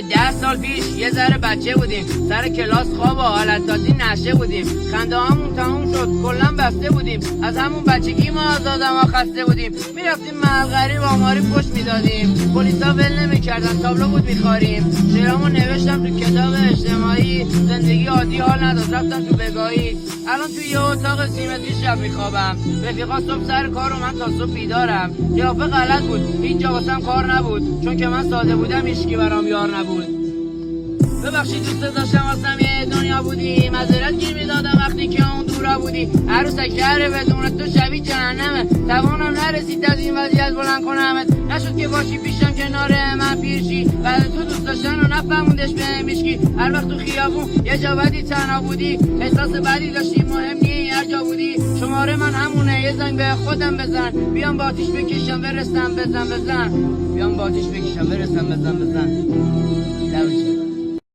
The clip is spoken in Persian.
یه 10 سال پیش یه ذره بچه بودیم، سر کلاس خواب و حالت دادی نشه بودیم، خنده هامون تموم شد کلا بسته بودیم، از همون بچگی ما از آدما خسته بودیم، میرفتیم محل غریب آماری پشت میدادیم، پلیسا ول نمیکردن تابلو بود میخاریم، شعرامو نوشتم تو کتاب اجتماعی، زندگی عادی حال نداد رفتم تو بگاهی، الان توی یه اتاق سیمتری شب میخوابم، رفیقا صبح سر کار و من تا صبح بیدارم، قیافه غلط بود هیچ جا واسم کار نبود، چون که من ساده بودم هیچکی برام یار نبود. ببخشید دوست داشتم واسم یه دنیا بودی، معذرت گیر میدادم وقتی که اون دورا بودی، عروسک شهر بدون تو شبیه جهنمه، توانم نرسید از این وضعیت بلند کنمت، نشد که باشی پیشم کنار من پیرشی، بعد تو دوست داشتن و نفهموندش به میشکی، هر وقت تو خیابون یه جا بدی تنها بودی، احساس بدی داشتی مهم نی هر جا بودی، شماره من همونه یه زنگ به خودم بزن، بیام با آتیش بکشم برسم بزن بیام با آتیش بکشم برسم بزن